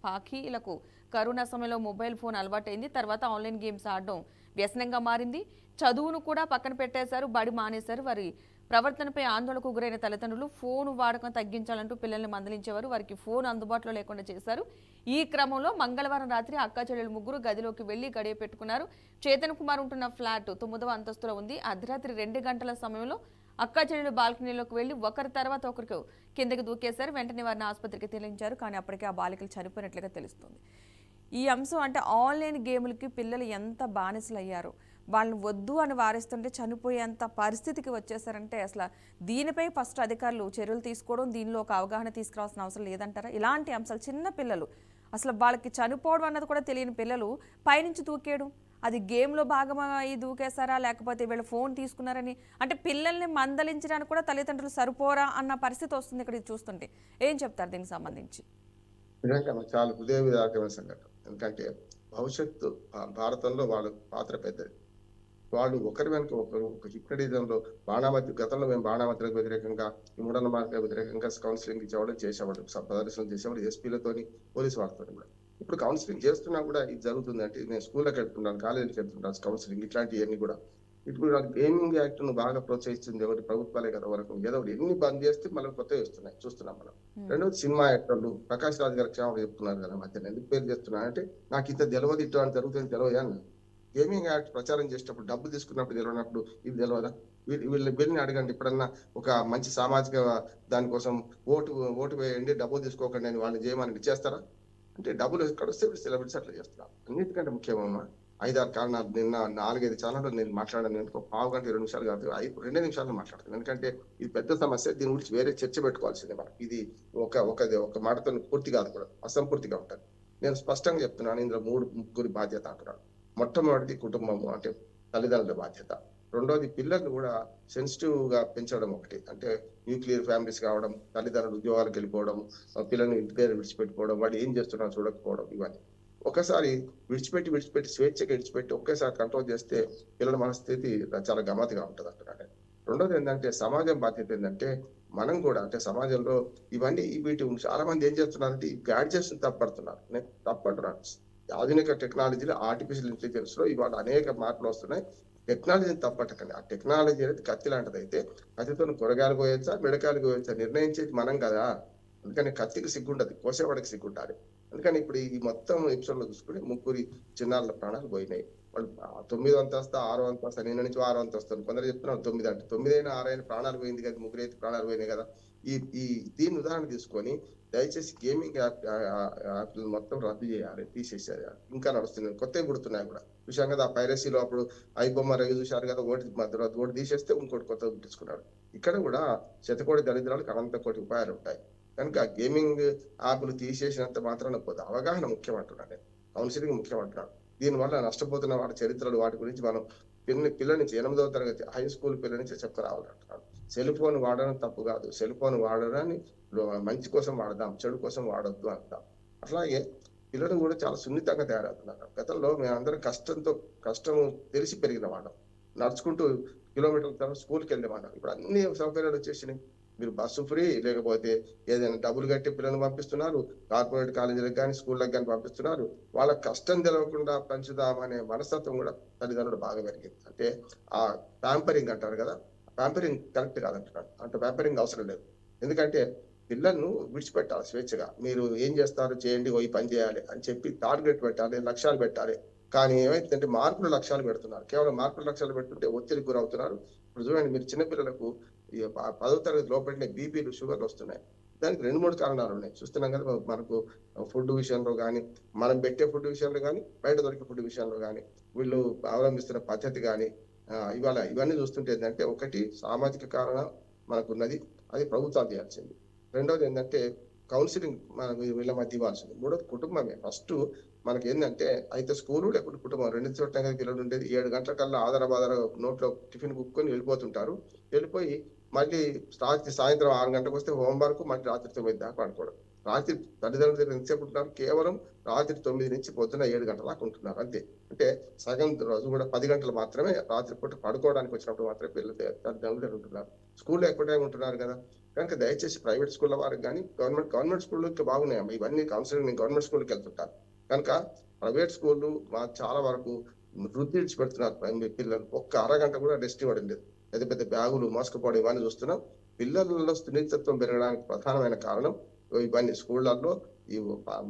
పాఖీలకు కరోనా సమయంలో మొబైల్ ఫోన్ అలవాటైంది. తర్వాత ఆన్లైన్ గేమ్స్ ఆడడం వ్యసనంగా మారింది. చదువును కూడా పక్కన పెట్టేశారు, బడి మానేశారు. వారి ప్రవర్తనపై ఆందోళనకు గురైన తల్లిదండ్రులు ఫోన్ వాడకం తగ్గించాలంటూ పిల్లల్ని మందలించేవారు. వారికి ఫోన్ అందుబాటులో లేకుండా చేశారు. ఈ క్రమంలో మంగళవారం రాత్రి అక్కా చెల్లెలు 3 గదిలోకి వెళ్లి గడియ పెట్టుకున్నారు. చేతన్ కుమార్ ఉంటున్న ఫ్లాట్ 9వ అంతస్తులో ఉంది. అర్ధరాత్రి 2 గంటల సమయంలో అక్కా చెల్లెలు బాల్కనీలోకి వెళ్లి ఒకరి తర్వాత ఒకరికి కిందకి దూకేశారు. వెంటనే వారిని ఆసుపత్రికి తరలించారు. కానీ అప్పటికే ఆ బాలికలు చనిపోయినట్లుగా తెలుస్తుంది. ఈ అంశం అంటే ఆన్లైన్ గేములకి పిల్లలు ఎంత బానిసలు అయ్యారు, వాళ్ళని వద్దు అని వారిస్తుంటే చనిపోయేంత పరిస్థితికి వచ్చేసారంటే అసలు దీనిపై ఫస్ట్ అధికారులు చర్యలు తీసుకోవడం, దీనిలో ఒక అవగాహన తీసుకురావాల్సిన అవసరం లేదంటారా? ఇలాంటి అంశాలు, చిన్న పిల్లలు అసలు వాళ్ళకి చనిపోవడం అన్నది కూడా తెలియని పిల్లలు పైనుంచి దూకేయడం, అది గేమ్లో భాగమై దూకేశారా లేకపోతే వీళ్ళు ఫోన్ తీసుకున్నారని, అంటే పిల్లల్ని మందలించడానికి కూడా తల్లిదండ్రులు సరిపోరా అన్న పరిస్థితి వస్తుంది ఇక్కడ చూస్తుంటే. ఏం చెప్తారు దీనికి సంబంధించి? చాలా హృదయవిదారకమైన సంఘటన. ఎందుకంటే భవిష్యత్తు భారతంలో వాళ్ళ పాత్ర పెద్దది. వాళ్ళు ఒకరి వెనుక ఒకరు ఒక హిప్నటిజంలో గతంలో మేము బాణామతులకు వ్యతిరేకంగా ఈ మూఢనమ్మకాలకు వ్యతిరేకంగా కౌన్సిలింగ్ ఇచ్చేవాళ్ళు చేసేవాళ్ళు ప్రదర్శనలు చేసేవాళ్ళు ఎస్పీలతోని పోలీసు వాళ్ళతో కూడా. ఇప్పుడు కౌన్సిలింగ్ చేస్తున్నా కూడా ఇది జరుగుతుంది అంటే నేను స్కూల్లోకి వెళ్తున్నాను, కాలేజీకి వెళ్తున్నాను, కౌన్సిలింగ్ ఇట్లాంటివన్నీ కూడా. ఇప్పుడు గేమింగ్ యాక్ట్ ను బాగా ప్రోత్సహిస్తుంది ఎవరి ప్రభుత్వాలే కదా వరకు, ఏదో ఒకటి ఎన్ని బంద్ చేస్తే మళ్ళీ కొత్తవి వస్తున్నాయి చూస్తున్నాం మనం. రెండోది సినిమా యాక్టర్లు ప్రకాష్ రాజ్ గారి క్షేమం చెప్తున్నారు కదా మధ్యన, ఎందుకు పేరు చేస్తున్నా అంటే నాకు ఇంత తెలియదు ఇట్లా అని జరుగుతుంది తెలియదు అని. గేమింగ్ యాక్ట్ ప్రచారం చేసేటప్పుడు డబ్బులు తీసుకున్నప్పుడు తెలియనప్పుడు ఇది తెలియదా? వీళ్ళని అడగండి ఎప్పుడన్నా ఒక మంచి సామాజిక దానికోసం ఓటు వేయండి డబ్బులు తీసుకోకండి అని వాళ్ళు చేయమని చేస్తారా? అంటే డబ్బులు ఎక్కడ వస్తే సెలబ్రిటీస్ అట్లా చేస్తున్నారు. అన్నిటికంటే ముఖ్యమమ్మా 5-6 కారణాలు. నిన్న 4-5 ఛానల్లో నేను మాట్లాడాను, ఒక పావు గంట 20 నిమిషాలు కాదు 2 నిమిషాలు మాట్లాడతాను. ఎందుకంటే ఇది పెద్ద సమస్య, దీని గురించి వేరే చర్చ పెట్టుకోవాల్సిందే మనం. ఇది ఒక మాటతో పూర్తి కాదు కూడా, అసంపూర్తిగా ఉంటుంది. నేను స్పష్టంగా చెప్తున్నాను, ఇందులో 3 బాధ్యత అంటున్నాను. మొట్టమొదటిది కుటుంబము అంటే తల్లిదండ్రుల బాధ్యత. రెండోది పిల్లల్ని కూడా సెన్సిటివ్ గా పెంచడం ఒకటి, అంటే న్యూక్లియర్ ఫ్యామిలీస్ కావడం, తల్లిదండ్రులు ఉద్యోగాలకు వెళ్ళిపోవడం, పిల్లల్ని ఇంటి పేరు విడిచిపెట్టుకోవడం, వాడు ఏం చేస్తున్నారో చూడకపోవడం, ఇవన్నీ ఒకసారి విడిచిపెట్టి స్వేచ్ఛగా విడిచిపెట్టి ఒకేసారి కంట్రోల్ చేస్తే పిల్లల మనస్థితి చాలా గమ్మత్తుగా ఉంటుంది అంటున్నాను. రెండోది ఏంటంటే సమాజం బాధ్యత ఏంటంటే మనం కూడా అంటే సమాజంలో ఇవన్నీ వీటి చాలా మంది ఏం చేస్తున్నారంటే ఈ గ్యాడ్జెట్స్ తప్పడుతున్నారు. నేను తప్పంటున్నాను. ఆధునిక టెక్నాలజీలో ఆర్టిఫిషియల్ ఇంటెలిజెన్స్ లో ఇవాళ అనేక మార్పులు వస్తున్నాయి. టెక్నాలజీని తప్పట్టకండి. ఆ టెక్నాలజీ అనేది కత్తి లాంటిది అయితే కత్తితో కూరగాయలు కోయొచ్చా మిడకాయలు కోయొచ్చా నిర్ణయించేది మనం కదా. అందుకని కత్తికి సిగ్గుండదు, కోసేవాడికి సిగ్గుంటారు. అందుకని ఇప్పుడు ఈ మొత్తం ఎపిసోడ్ లో చూసుకుని 3 చిన్నారుల ప్రాణాలు పోయినాయి. వాళ్ళు 9వ అంతస్తు 6వ అంతస్తు నిన్న నుంచి 6వ అంతస్తు కొందరు చెప్తున్నారు 9 అంటే 9 అయినా 6 అయినా ప్రాణాలు పోయింది కదా, 3 అయితే ప్రాణాలు పోయినాయి కదా. ఈ దీన్ని ఉదాహరణ తీసుకొని దయచేసి గేమింగ్ యాప్ మొత్తం రద్దు చేయాలి, తీసేసేయాలి. ఇంకా నడుస్తుంది, కొత్తవి పుడుతున్నాయి కూడా చూసాం కదా. ఆ పైరసీలో అప్పుడు ఐబొమ్మ రవి చూశారు కదా, ఓటు తీసేస్తే ఇంకోటి కొత్తగా పుట్టించుకున్నాడు. ఇక్కడ కూడా శతకోటి దరిద్రాలకు అనంత కోటి ఉపాయాలు ఉంటాయి. కనుక గేమింగ్ యాప్లు తీసేసినంత మాత్రాన పోదు, అవగాహన ముఖ్యం అంటున్నాను నేను, కౌన్సిలింగ్ ముఖ్యం అంటున్నాను. దీనివల్ల నష్టపోతున్న వాటి చరిత్రలు వాటి గురించి మనం పిల్లల నుంచి 8వ తరగతి హై స్కూల్ పిల్లల నుంచి చెప్తారావాలంటున్నాను. సెల్ ఫోన్ వాడడం తప్పు కాదు, సెల్ ఫోన్ వాడడాన్ని మంచి కోసం వాడదాం, చెడు కోసం వాడొద్దు అంటాం. అట్లాగే పిల్లలు కూడా చాలా సున్నితంగా తయారవుతున్నారు. గతంలో మేమందరం కష్టము తెలిసి పెరిగిన వాళ్ళం, నడుచుకుంటూ కిలోమీటర్ల స్కూల్కి వెళ్ళేవాళ్ళం. ఇప్పుడు అన్ని సౌకర్యాలు వచ్చేసినాయి. మీరు బస్సు ఫ్రీ, లేకపోతే ఏదైనా డబ్బులు కట్టి పిల్లల్ని పంపిస్తున్నారు, కార్పొరేట్ కాలేజీలకు కానీ స్కూళ్ళకి కానీ పంపిస్తున్నారు. వాళ్ళ కష్టం తెలవకుండా పంచుదామనే మనస్తత్వం కూడా తల్లిదండ్రులు బాగా పెరిగింది. అంటే ఆ ప్యాంపరింగ్ అంటారు కదా, ప్యాంపరింగ్ కరెక్ట్ కాదంటున్నాడు. అంటే ప్యాంపరింగ్ అవసరం లేదు. ఎందుకంటే పిల్లలను విడిచిపెట్టాలి స్వేచ్ఛగా. మీరు ఏం చేస్తారు చేయండి, ఈ పని చేయాలి అని చెప్పి టార్గెట్ పెట్టాలి, లక్ష్యాలు పెట్టాలి. కానీ ఏమైతుందంటే మార్కులు లక్ష్యాలు పెడుతున్నారు. కేవలం మార్కులు లక్ష్యాలు పెడుతుంటే ఒత్తిడికి గురవుతున్నారు. ఇప్పుడు చూడండి, మీరు చిన్నపిల్లలకు 10వ తరగతి లోపలనే బీపీలు షుగర్లు వస్తున్నాయి. దానికి 2-3 కారణాలు ఉన్నాయి. చూస్తున్నాం కదా, మనకు ఫుడ్ విషయంలో కానీ, మనం పెట్టే ఫుడ్ విషయంలో కానీ, బయట దొరికే ఫుడ్ విషయంలో కానీ, వీళ్ళు అవలంబిస్తున్న పద్ధతి కానీ, ఇవన్నీ చూస్తుంటే ఏంటంటే ఒకటి సామాజిక కారణం మనకున్నది, అది ప్రభుత్వాలు చేయాల్సింది. రెండోది ఏంటంటే కౌన్సిలింగ్ వీళ్ళ మధ్య ఇవ్వాల్సింది. మూడోది కుటుంబమే. ఫస్ట్ మనకి ఏంటంటే అయితే స్కూలు లేకపోతే కుటుంబం 2 చోట్ల పిల్లలు ఉండేది. 7 గంటల కల్లా ఆధార నోట్లో టిఫిన్ కుక్కొని వెళ్ళిపోతుంటారు. వెళ్ళిపోయి మళ్ళీ రాత్రి సాయంత్రం 6 గంటలకు వస్తే హోంవర్క్, మళ్ళీ రాత్రి 9 దాకా పడుకోవడం. రాత్రి తల్లిదండ్రుల దగ్గర ఎంతసేపు ఉంటున్నారు? కేవలం రాత్రి 9 నుంచి పొద్దున్న 7 గంటల దాకా ఉంటున్నారు అంతే. అంటే సగం రోజు కూడా 10 గంటలు మాత్రమే రాత్రి పూట పడుకోవడానికి వచ్చినప్పుడు మాత్రమే పిల్లలు తల్లిదండ్రుల దగ్గర ఉంటున్నారు. స్కూల్లో ఎక్కువ టైం ఉంటున్నారు కదా. కనుక దయచేసి ప్రైవేట్ స్కూళ్ళ వారికి కానీ గవర్నమెంట్ స్కూళ్ళకి బాగున్నాయమ్మా ఇవన్నీ. కౌన్సిలింగ్ నేను గవర్నమెంట్ స్కూల్కి వెళ్తుంటాను కనుక ప్రైవేట్ స్కూళ్ళు చాలా వరకు వృద్ధి విడిచిపెడుతున్నారు. పిల్లలు ఒక్క అరగంట కూడా రెస్ట్ ఇవ్వడం లేదు. పెద్ద పెద్ద బ్యాగులు మోసుకుపోవడం ఇవన్నీ చూస్తున్నాం. పిల్లలలో సున్నితత్వం పెరగడానికి ప్రధానమైన కారణం ఇవన్నీ. స్కూళ్లలో ఈ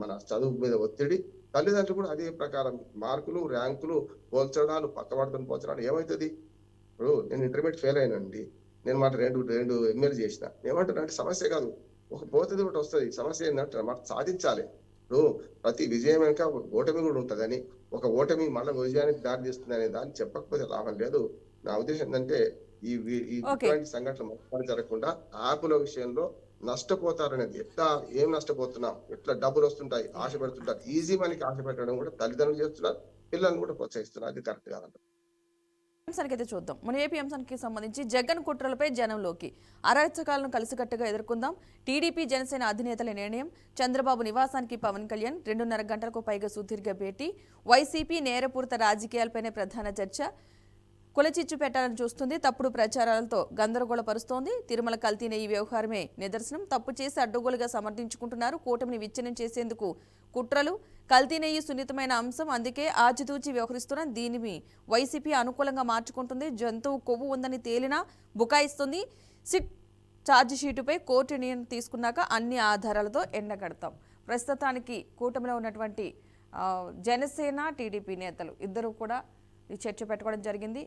మన చదువు మీద ఒత్తిడి, తల్లిదండ్రులు కూడా అదే ప్రకారం మార్కులు, ర్యాంకులు, పోల్చడాలు, పక్కబడుతున్న పోల్చడాలు. ఏమవుతుంది? ఇప్పుడు నేను ఇంటర్మీడియట్ ఫెయిల్ అయినండి, నేను మాట రెండు ఎంఎల్ చేసిన. ఏమంటున్నా అంటే సమస్య కాదు, ఒక పోతుంది ఒకటి వస్తుంది. సమస్య ఏంటంటే మాట సాధించాలి. ఇప్పుడు ప్రతి విజయం వెనుక ఓటమి కూడా ఉంటుందని, ఒక ఓటమి మళ్ళీ విజయానికి దారి తీస్తుంది అనే దాన్ని చెప్పకపోతే లాభం లేదు. నా ఉద్దేశం ఏంటంటే ఇటువంటి సంఘటనలు జరగకుండా యాప్ల విషయంలో నష్టపోతారనేది, ఏం నష్టపోతున్నాం, ఎట్లా డబ్బులు వస్తుంటాయి ఆశ పెడుతుంటారు. ఈజీ మనీకి ఆశ పెట్టడం కూడా తల్లిదండ్రులు చేస్తున్నారు, పిల్లల్ని కూడా ప్రోత్సహిస్తున్నారు. అది కరెక్ట్ కాదంట. అంశానికైతే చూద్దాం. మన ఏపీ అంశానికి సంబంధించి జగన్ కుట్రలపై జనంలోకి అరాచకాలను కలిసికట్టుగా ఎదుర్కొందాం. టీడీపీ జనసేన అధినేతల నిర్ణయం. చంద్రబాబు నివాసానికి పవన్ కళ్యాణ్ 2.5 గంటలకు పైగా సుదీర్ఘ భేటీ. వైసీపీ నేరపూరిత రాజకీయాలపైనే ప్రధాన చర్చ. కొలచిచ్చు పెట్టాలని చూస్తుంది. తప్పుడు ప్రచారాలతో గందరగోళపరుస్తోంది. తిరుమల కల్తీ నెయ్యి వ్యవహారమే నిదర్శనం. తప్పు చేసి అడ్డగోలుగా సమర్థించుకుంటున్నారు. కూటమిని విచ్ఛిన్నం చేసేందుకు కుట్రలు. కల్తీ నెయ్యి సున్నితమైన అంశం, అందుకే ఆచితూచి వ్యవహరిస్తున్న దీనిని వైసీపీ అనుకూలంగా మార్చుకుంటుంది. జంతువు కొవ్వు ఉందని తేలినా బుకాయిస్తుంది. సిట్ ఛార్జిషీటుపై కోర్టు నిర్ణయం తీసుకున్నాక అన్ని ఆధారాలతో ఎండగడతాం. ప్రస్తుతానికి కూటమిలో ఉన్నటువంటి జనసేన టీడీపీ నేతలు ఇద్దరు కూడా ఈ చర్చ పెట్టుకోవడం జరిగింది.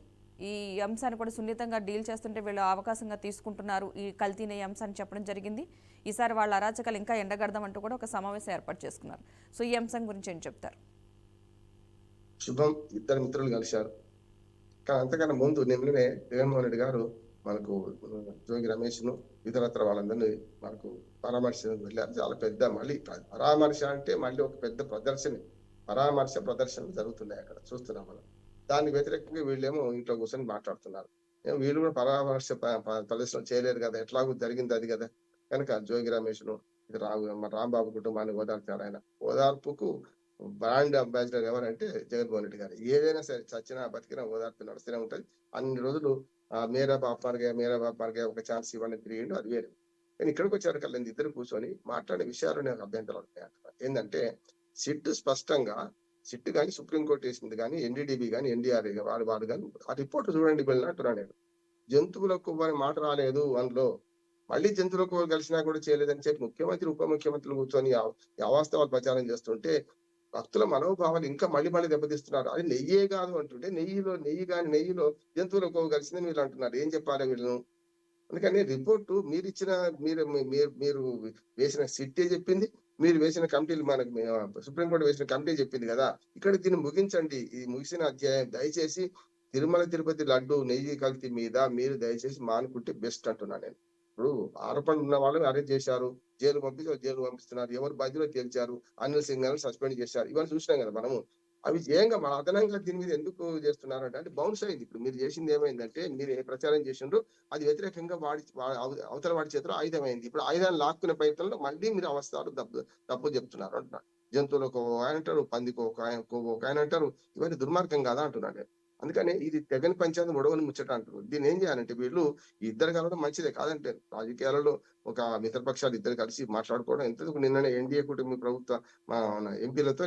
ఈ అంశాన్ని కూడా సున్నితంగా డీల్ చేస్తుంటే వీళ్ళు అవకాశంగా తీసుకుంటున్నారు. ఈ కల్తీ నెయ్యి అంశాన్ని చెప్పడం జరిగింది. ఈసారి వాళ్ళ అరాచకాలు ఇంకా ఎండగడదామంటూ కూడా ఒక సమావేశం ఏర్పాటు చేసుకున్నారు. సో ఈ అంశం గురించి ఏం చెప్తారు? శుభం, ఇద్దరు మిత్రులు కలిశారు. కానీ అంతకన్నా ముందు నిన్ననే జగన్మోహన్ రెడ్డి గారు మనకు జోగి రమేష్ ను ఇతరత్ర వాళ్ళందరినీ మనకు పరామర్శకు వెళ్ళారు. చాలా పెద్ద మళ్ళీ పరామర్శ అంటే మళ్ళీ ఒక పెద్ద పరామర్శ ప్రదర్శనలు జరుగుతున్నాయి అక్కడ చూస్తున్నాం మనం. దానికి వ్యతిరేకంగా వీళ్ళేమో ఇంట్లో కూర్చొని మాట్లాడుతున్నారు. వీళ్ళు కూడా పరామర్శ ప్రదర్శన చేయలేరు కదా, ఎట్లాగూ జరిగింది అది కదా. కనుక జోగి రమేష్ ను రాంబాబు కుటుంబాన్ని ఓదార్చారు. ఆయన ఓదార్పుకు బ్రాండ్ అంబాసిడర్ ఎవరంటే జగన్మోహన్ రెడ్డి గారు. ఏదైనా సరే చచ్చినా బతికినా ఓదార్పు నడుస్తూనే ఉంటది. అన్ని రోజులు మేరా బాప్ మార్గే ఒక ఛాన్స్ ఇవ్వండి తిరిగిండు, అది వేరు. కానీ ఇక్కడికి వచ్చారు కల్లా ఇద్దరు కూర్చొని మాట్లాడే విషయాలు నాకు అభ్యంతరాలు ఉంటాయి. ఏంటంటే సిట్ స్పష్టంగా సిట్ కానీ సుప్రీంకోర్టు వేసింది కానీ ఎన్డీడీబీ కానీ ఎన్డీఆర్ వాడు కానీ ఆ రిపోర్ట్ చూడండి వెళ్ళినట్టున్నా నేను. జంతువులకు మాట రాలేదు అందులో, మళ్ళీ జంతువులకు కలిసినా కూడా చేయలేదని చెప్పి ముఖ్యమంత్రి ఉప ముఖ్యమంత్రులు కూర్చొని అవాస్తవాలు ప్రచారం చేస్తుంటే భక్తుల మనోభావాలు ఇంకా మళ్ళీ దెబ్బతీస్తున్నారు. అది నెయ్యే కాదు అంటుంటే నెయ్యిలో జంతువుల కొవ్వు కలిసిందని వీళ్ళు అంటున్నారు. ఏం చెప్పాలి వీళ్ళను? అందుకని రిపోర్టు మీరు ఇచ్చిన మీరు వేసిన సిట్టే చెప్పింది, మీరు వేసిన కమిటీలు మనకు సుప్రీంకోర్టు వేసిన కమిటీ చెప్పింది కదా. ఇక్కడ దీన్ని ముగించండి. ఈ ముగిసిన అధ్యాయం దయచేసి తిరుమల తిరుపతి లడ్డు నెయ్యి కల్తీ మీద మీరు దయచేసి మానుకుంటే బెస్ట్ అంటున్నా నేను. ఇప్పుడు ఆరోపణలు ఉన్న వాళ్ళని అరెస్ట్ చేశారు, జైలు పంపిస్తున్నారు. ఎవరు బాధ్యులో తేల్చారు, అనిల్ సింగ్ సస్పెండ్ చేశారు. ఇవన్నీ చూసినాం కదా మనము. అవి చేయంగా మన అదనంగా దీని మీద ఎందుకు చేస్తున్నారు అంటే బౌన్స్ అయింది. ఇప్పుడు మీరు చేసింది ఏమైందంటే మీరు ఏ ప్రచారం చేసిండ్రు అది వ్యతిరేకంగా అవతల వాడి చేతిలో ఆయుధమైంది. ఇప్పుడు ఆయుధాన్ని లాక్కునే ప్రయత్నంలో మళ్ళీ మీరు అవస్థలు తప్పు చెప్తున్నారు అంటున్నారు. జంతువులకు ఆయన అంటారు, పందికి ఒక ఆయన అంటారు. ఇవన్నీ దుర్మార్గం కాదా అంటున్నాను. అందుకని ఇది తెగని పంచాయతీ మొడవని ముచ్చట అంటారు. దీన్ని ఏం చేయాలంటే వీళ్ళు ఇద్దరు కలవడం మంచిదే కాదంటే, రాజకీయాలలో ఒక మిత్రపక్షాలు ఇద్దరు కలిసి మాట్లాడుకోవడం ఎంతకు. నిన్ననే ఎన్డీఏ కూటమి ప్రభుత్వ ఎంపీలతో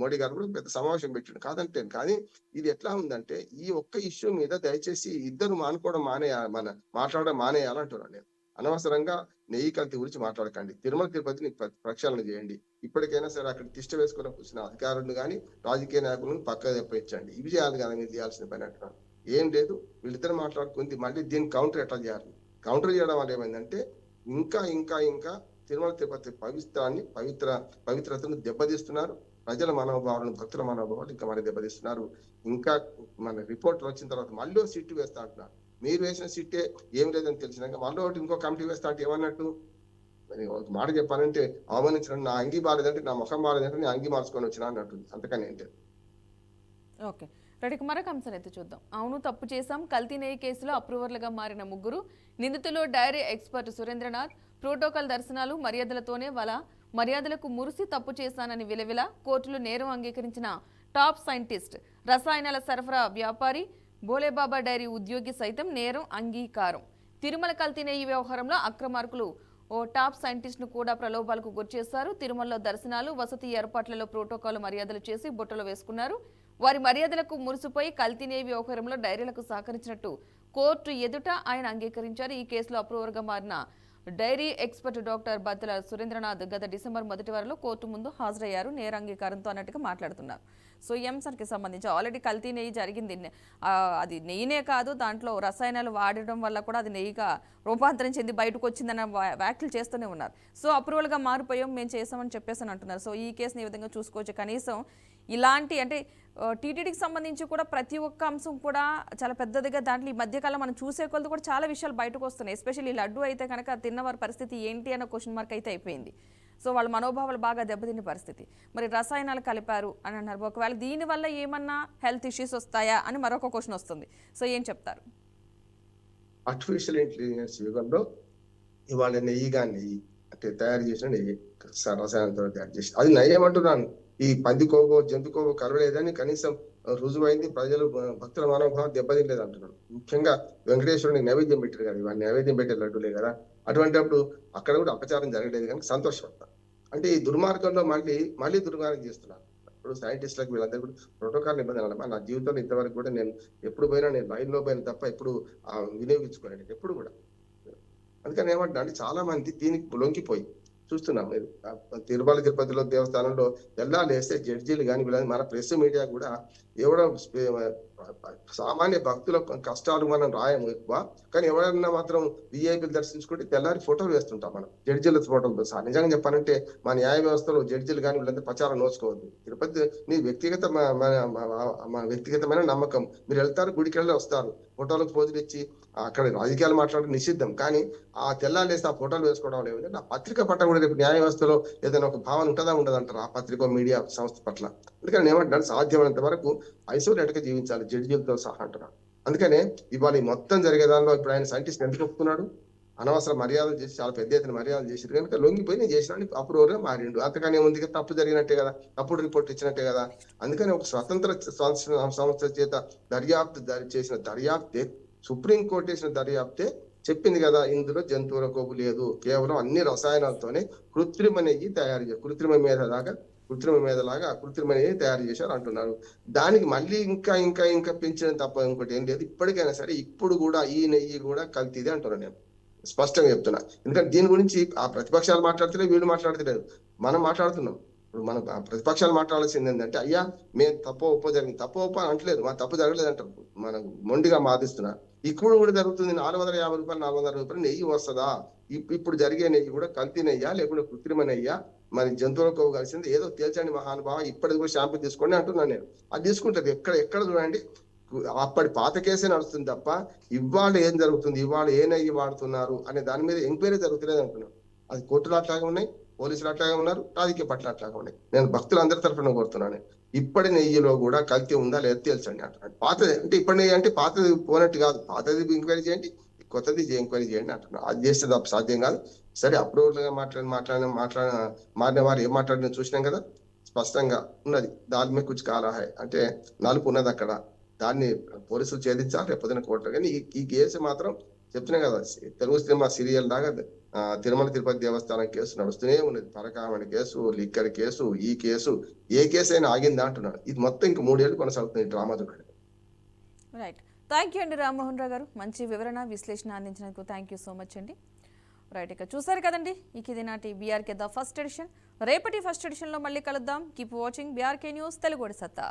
మోడీ గారు కూడా పెద్ద సమావేశం పెట్టిండు కాదంటే. కానీ ఇది ఎట్లా ఉందంటే ఈ ఒక్క ఇష్యూ మీద దయచేసి ఇద్దరు మాట్లాడడం మానేయాలంటున్నాను నేను. అనవసరంగా నెయ్యి కల్తీ గురించి మాట్లాడకండి. తిరుమల తిరుపతిని ప్రక్షాళన చేయండి. ఇప్పటికైనా సరే అక్కడ తిష్ట వేసుకుని కూర్చున్న అధికారులను కానీ రాజకీయ నాయకులను పక్క తెప్పించండి. ఇవి చేయాలి కదా మీరు చేయాల్సిన పని అంటున్నాను. ఏం లేదు, వీళ్ళిద్దరు మాట్లాడుకుంది. మళ్ళీ దీన్ని కౌంటర్ ఎట్లా చేయాలి? కౌంటర్ చేయడం వల్ల ఏమైందంటే ఇంకా తిరుమల తిరుపతి పవిత్రతను దెబ్బతీస్తున్నారు. ప్రజల మనోభావాలను, భక్తుల మనోభావాలు ఇంకా మరి దెబ్బతీస్తున్నారు. ఇంకా మన రిపోర్ట్ వచ్చిన తర్వాత మళ్ళీ సిట్టు వేస్తా అంటున్నారు. మీరు వేసిన సిట్టే ఏం లేదని తెలిసినాక మళ్ళీ ఒకటి ఇంకో కమిటీ వేస్తా అంటే ఏమన్నట్టు? ఒక మాట చెప్పాలంటే అవమానించడం, నా అంగీ బాలేదంటే నా ముఖం బాలేదంటే నేను అంగీ మార్చుకొని వచ్చినా అన్నట్టుంది. అంతకని ఏంటి? ఓకే రెడ్డికి మరొక అంశం అయితే చూద్దాం. అవును తప్పు చేశాం. కల్తీ నెయ్యి కేసులో అప్రూవర్లుగా మారిన ముగ్గురు నిందితులు డైరీ ఎక్స్పర్ట్ సురేంద్రనాథ్ ప్రోటోకాల్ దర్శనాలు మర్యాదలతోనే మర్యాదలకు మురిసి తప్పు చేశానని విలవిల కోర్టులో నేరం అంగీకరించిన టాప్ సైంటిస్ట్ రసాయనాల సరఫరా వ్యాపారి బోలేబాబా డైరీ ఉద్యోగి సైతం నేరం అంగీకారం. తిరుమల కల్తీ నెయ్యి వ్యవహారంలో అక్రమార్కులు ఓ టాప్ సైంటిస్ట్ ను కూడా ప్రలోభాలకు గురిచేశారు. తిరుమలలో దర్శనాలు, వసతి ఏర్పాట్లలో ప్రోటోకాల్ మర్యాదలు చేసి బొట్టలు వేసుకున్నారు. వారి మర్యాదలకు మురిసిపోయి కల్తీ నెయ్యి వ్యవహారంలో డైరీలకు సహకరించినట్టు కోర్టు ఎదుట ఆయన అంగీకరించారు. ఈ కేసులో అప్రూవర్గా మారిన డైరీ ఎక్స్పర్ట్ డాక్టర్ బద్దల సురేంద్రనాథ్ గత డిసెంబర్ మొదటి వారంలో కోర్టు ముందు హాజరయ్యారు. నేర అంగీకారంతో అన్నట్టుగా మాట్లాడుతున్నారు. సో ఈ అంశానికి సంబంధించి ఆల్రెడీ కల్తీ నెయ్యి జరిగింది. అది నెయ్యినే కాదు, దాంట్లో రసాయనాలు వాడడం వల్ల కూడా అది నెయ్యిగా రూపాంతరం చెంది బయటకు వచ్చిందన్న వ్యాఖ్యలు చేస్తూనే ఉన్నారు. సో అప్రూవల్గా మారిపోయాం, మేము చేసామని చెప్పేసి అంటున్నారు. సో ఈ కేసుని ఈ విధంగా చూసుకోవచ్చు. కనీసం ఇలాంటి అంటే టీటీడీకి సంబంధించి కూడా ప్రతి ఒక్క అంశం కూడా చాలా పెద్దదిగా దాంట్లో ఈ మధ్యకాలం మనం చూసే కొలది కూడా చాలా విషయాలు బయటకు వస్తున్నాయి. ఎస్పెషల్లీ లడ్డు అయితే కనుక తిన్నవారి పరిస్థితి ఏంటి అన్న క్వశ్చన్ మార్క్ అయితే అయిపోయింది. సో వాళ్ళ మనోభావాలు బాగా దెబ్బతిన్న పరిస్థితి. మరి రసాయనాలు కలిపారు అని అన్నారు. ఒకవేళ దీనివల్ల ఏమన్నా హెల్త్ ఇష్యూస్ వస్తాయా అని మరొక క్వశ్చన్ వస్తుంది. సో ఏం చెప్తారు? ఆర్టిఫిషియల్ ఇంటెలిజెన్స్ యుగంలో ఇవాళ నెయ్యి అంటే తయారు చేసిన నెయ్యి రసాయనాలతో తయారు చేసి అది నయ్యమంటున్నాను. ఈ పంది కోవో జంతు కోవో కలవలేదని కనీసం రుజువైంది. ప్రజలు భక్తుల మనోభావం దెబ్బతినలేదు అంటున్నాడు. ముఖ్యంగా వెంకటేశ్వరుని నైవేద్యం పెట్టారు కదా, ఇవన్నీ నైవేద్యం పెట్టే లడ్డులే కదా. అటువంటిప్పుడు అక్కడ కూడా అపచారం జరగలేదు కనుక సంతోషపడతాను. అంటే ఈ దుర్మార్గంలో మళ్ళీ దుర్మార్గం చేస్తున్నారు. ఇప్పుడు సైంటిస్టులకు వీళ్ళందరూ కూడా ప్రోటోకాల్ నిబంధనలు అన్నమాట. నా జీవితంలో ఇంతవరకు కూడా నేను ఎప్పుడు పోయినా నేను లైన్లో పోయిన తప్ప ఎప్పుడు వినియోగించుకోలేదు ఎప్పుడు కూడా. అందుకని ఏమంటున్నా అంటే చాలా మంది దీనికి లొంగిపోయి చూస్తున్నాం. మీరు తిరుమల తిరుపతిలో దేవస్థానంలో ఎలా లేస్తే జడ్జీలు కానీ వీళ్ళని మన ప్రెస్ మీడియా కూడా ఎవడో సామాన్య భక్తుల కష్టాలు మనం రాయము ఎక్కువ, కానీ ఎవరైనా మాత్రం విఐపీలు దర్శించుకుంటే తెల్లారి ఫోటోలు వేస్తుంటాం మనం, జడ్జీల ఫోటోలు. నిజంగా చెప్పాలంటే మా న్యాయ వ్యవస్థలో జడ్జీలు కానీ వీళ్ళంతా ప్రచారం నోచుకోవద్దు. తిరుపతి మీ వ్యక్తిగతమైన నమ్మకం. మీరు వెళ్తారు, గుడికి వెళ్ళి వస్తారు, ఫోటోలకు పోజులు ఇచ్చి అక్కడ రాజకీయాలు మాట్లాడడం నిషిద్ధం, కానీ ఆ తెల్లాలేసి ఆ ఫోటోలు వేసుకోవడం లేదు. నా పత్రిక పట్ల కూడా రేపు న్యాయ వ్యవస్థలో ఏదైనా ఒక భావన ఉంటుందా ఉండదంటారు ఆ పత్రిక మీడియా సంస్థ పట్ల. అందుకని ఏమంటున్నాడు, సాధ్యమైనంత వరకు ఐసోలేట్ గా జీవించాలి జడ్జీలతో సహా అంటున్నాడు. అందుకనే ఇవాళ ఈ మొత్తం జరిగే దానిలో ఇప్పుడు ఆయన సైంటిస్ట్ ఎందుకు ఒప్పుకున్నాడు? అనవసర మర్యాదలు చేసి చాలా పెద్ద ఎత్తున మర్యాదలు చేశారు కనుక లొంగిపోయి నేను చేసిన అప్రూవర్గా మారిండు. అంతకనే ఉంది కదా, తప్పు జరిగినట్టే కదా, తప్పుడు రిపోర్ట్ ఇచ్చినట్టే కదా. అందుకని ఒక స్వతంత్ర సంస్థ చేత దర్యాప్తు చేసిన దర్యాప్తే, సుప్రీంకోర్టు చేసిన దర్యాప్తే చెప్పింది కదా, ఇందులో జంతువుల కొవ్వు లేదు, కేవలం అన్ని రసాయనాలతోనే కృత్రిమ నెయ్యి కృత్రిమ మేధలాగా కృత్రిమ నెయ్యి తయారు చేశారు అంటున్నారు. దానికి మళ్ళీ ఇంకా పెంచడం తప్ప ఇంకోటి ఏం లేదు. ఇప్పటికైనా సరే ఇప్పుడు కూడా ఈ నెయ్యి కూడా కల్తీదే అంటున్నాను నేను స్పష్టంగా చెప్తున్నా. ఎందుకంటే దీని గురించి ఆ ప్రతిపక్షాలు మాట్లాడుతలేదు, వీళ్ళు మాట్లాడతలేదు, మనం మాట్లాడుతున్నాం. ఇప్పుడు మన ప్రతిపక్షాలు మాట్లాడాల్సింది ఏంటంటే, అయ్యా మేము తప్పు జరిగింది, తప్పు అంటలేదు, మా తప్పు జరగలేదు అంటారు, మనం మొండిగా వాదిస్తున్నారు. ఇప్పుడు కూడా జరుగుతుంది. 450 రూపాయలు 460 రూపాయలు నెయ్యి వస్తుందా? ఇప్పుడు జరిగే నెయ్యి కూడా కల్తీ నెయ్యా లేకుంటే కృత్రిమ నెయ్యా, మరి జంతువులకు కలిసింది ఏదో తేల్చండి మహానుభావ, ఇప్పటికి కూడా షాంపూ తీసుకోండి అంటున్నాను నేను. అది తీసుకుంటారు ఎక్కడ చూడండి, అప్పటి పాత కేసే నడుస్తుంది తప్ప ఇవాళ ఏం జరుగుతుంది, ఇవాళ ఏ నెయ్యి వాడుతున్నారు అనే దాని మీద ఎంక్వైరీ జరుగుతులేదు అంటున్నాను. అది కోర్టులు అట్లాగే ఉన్నాయి, పోలీసులు అట్లాగే ఉన్నారు, రాజకీయ పట్ల అట్లాగే ఉన్నాయి. నేను భక్తులందరి తరఫున కోరుతున్నాను, ఇప్పటి నెయ్యిలో కూడా కల్తీ ఉందా లేదా తేల్చండి అంటున్నాడు. పాతది అంటే ఇప్పటి నెయ్యి అంటే పాతది పోనట్టు కాదు, పాతది ఎంక్వైరీ చేయండి, కొత్తది ఎంక్వైరీ చేయండి అంటున్నాడు. అది చేస్తే తప్ప సాధ్యం కాదు. సరే అప్రూవల్ గా మారిన వారు ఏం మాట్లాడిన చూసినాం కదా, స్పష్టంగా ఉన్నది. దాని మీద కుछ కాలా హై అంటే నలుపు ఉన్నది అక్కడ, దాన్ని పోలీసులు ఛేదించాలి రేపొద్దున కోర్టు. కానీ ఈ కేసు మాత్రం చెప్తున్నాం కదా, తెలుగు సినిమా సీరియల్ లాగా తిరుమల తిరుపతి దేవస్థానం కేసు నడుస్తూనే ఉన్నది. పరకామణి కేసు, లిక్కర్ కేసు, ఈ కేసు, ఏ కేసు అయినా ఆగిందా అంటున్నాడు. ఇది మొత్తం ఇంక 3 ఏళ్ళు కొనసాగుతుంది డ్రామా చూడండి. రైట్, థ్యాంక్ యూ అండి రామ్మోహన్ రావు గారు, మంచి వివరణ విశ్లేషణ అందించినందుకు థ్యాంక్ యూ సో మచ్ అండి. రైట్, ఇక చూసారు కదండి, ఇది నాటి బీఆర్కే ద ఫస్ట్ ఎడిషన్. రేపటి ఫస్ట్ ఎడిషన్లో మళ్ళీ కలుద్దాం. Keep watching BRK news Telugu సత్తా.